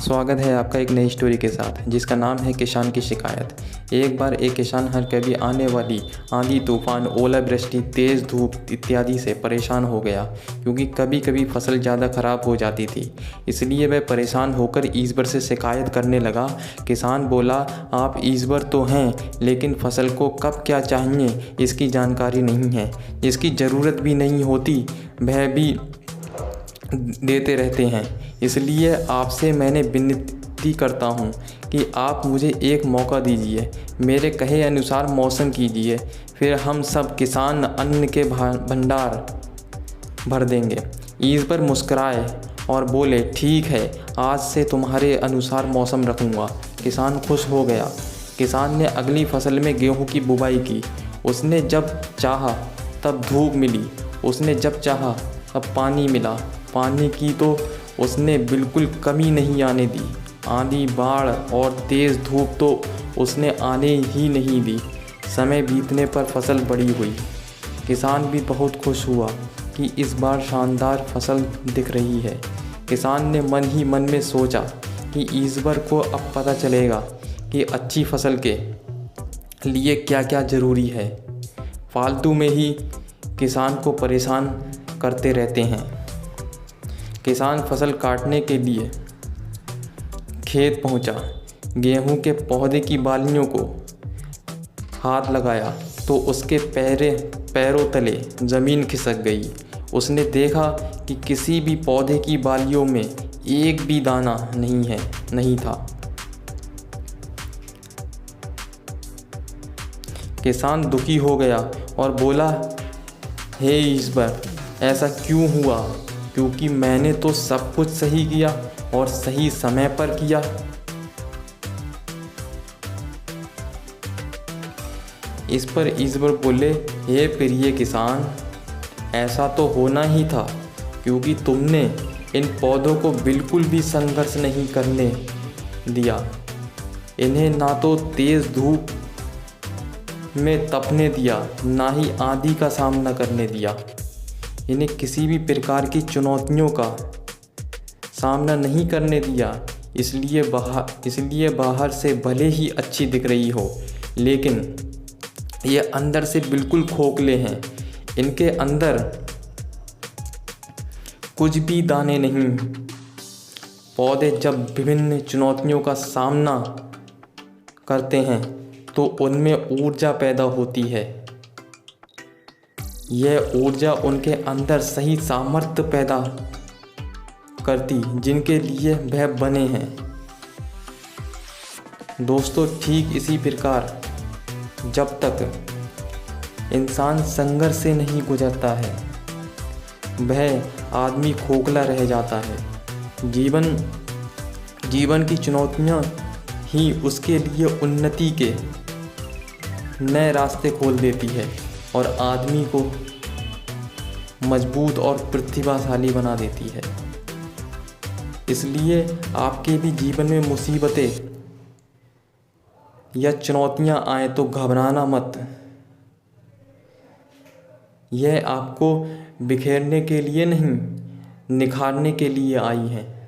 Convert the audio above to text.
स्वागत है आपका एक नई स्टोरी के साथ जिसका नाम है किसान की शिकायत। एक बार एक किसान हर कभी आने वाली आंधी तूफान, ओलावृष्टि, तेज़ धूप इत्यादि से परेशान हो गया, क्योंकि कभी कभी फसल ज़्यादा ख़राब हो जाती थी। इसलिए वह परेशान होकर ईश्वर से शिकायत करने लगा। किसान बोला, आप ईश्वर तो हैं, लेकिन फसल को कब क्या चाहिए इसकी जानकारी नहीं है। जिसकी ज़रूरत भी नहीं होती वह भी देते रहते हैं। इसलिए आपसे मैंने विनती करता हूँ कि आप मुझे एक मौका दीजिए, मेरे कहे अनुसार मौसम कीजिए, फिर हम सब किसान अन्न के भंडार भर देंगे। ईश्वर मुस्कुराए और बोले, ठीक है, आज से तुम्हारे अनुसार मौसम रखूँगा। किसान खुश हो गया। किसान ने अगली फसल में गेहूँ की बुवाई की। उसने जब चाहा तब धूप मिली, उसने जब चाहा तब पानी मिला। पानी की तो उसने बिल्कुल कमी नहीं आने दी। आंधी, बाढ़ और तेज़ धूप तो उसने आने ही नहीं दी। समय बीतने पर फसल बड़ी हुई। किसान भी बहुत खुश हुआ कि इस बार शानदार फसल दिख रही है। किसान ने मन ही मन में सोचा कि ईश्वर को अब पता चलेगा कि अच्छी फसल के लिए क्या क्या ज़रूरी है। फालतू में ही किसान को परेशान करते रहते हैं। किसान फसल काटने के लिए खेत पहुंचा। गेहूं के पौधे की बालियों को हाथ लगाया तो उसके पैरों तले ज़मीन खिसक गई। उसने देखा कि किसी भी पौधे की बालियों में एक भी दाना नहीं था। किसान दुखी हो गया और बोला, हे ईश्वर, ऐसा क्यों हुआ? क्योंकि मैंने तो सब कुछ सही किया और सही समय पर किया। इस पर ईश्वर बोले, हे प्रिय किसान, ऐसा तो होना ही था, क्योंकि तुमने इन पौधों को बिल्कुल भी संघर्ष नहीं करने दिया। इन्हें ना तो तेज़ धूप में तपने दिया, ना ही आंधी का सामना करने दिया। इन्हें किसी भी प्रकार की चुनौतियों का सामना नहीं करने दिया। इसलिए बाहर से भले ही अच्छी दिख रही हो, लेकिन ये अंदर से बिल्कुल खोखले हैं। इनके अंदर कुछ भी दाने नहीं। पौधे जब विभिन्न चुनौतियों का सामना करते हैं तो उनमें ऊर्जा पैदा होती है। यह ऊर्जा उनके अंदर सही सामर्थ्य पैदा करती जिनके लिए वह बने हैं। दोस्तों, ठीक इसी प्रकार जब तक इंसान संघर्ष से नहीं गुजरता है, वह आदमी खोखला रह जाता है। जीवन की चुनौतियाँ ही उसके लिए उन्नति के नए रास्ते खोल देती है और आदमी को मजबूत और प्रतिभाशाली बना देती है। इसलिए आपके भी जीवन में मुसीबतें या चुनौतियां आए तो घबराना मत। यह आपको बिखेरने के लिए नहीं, निखारने के लिए आई हैं।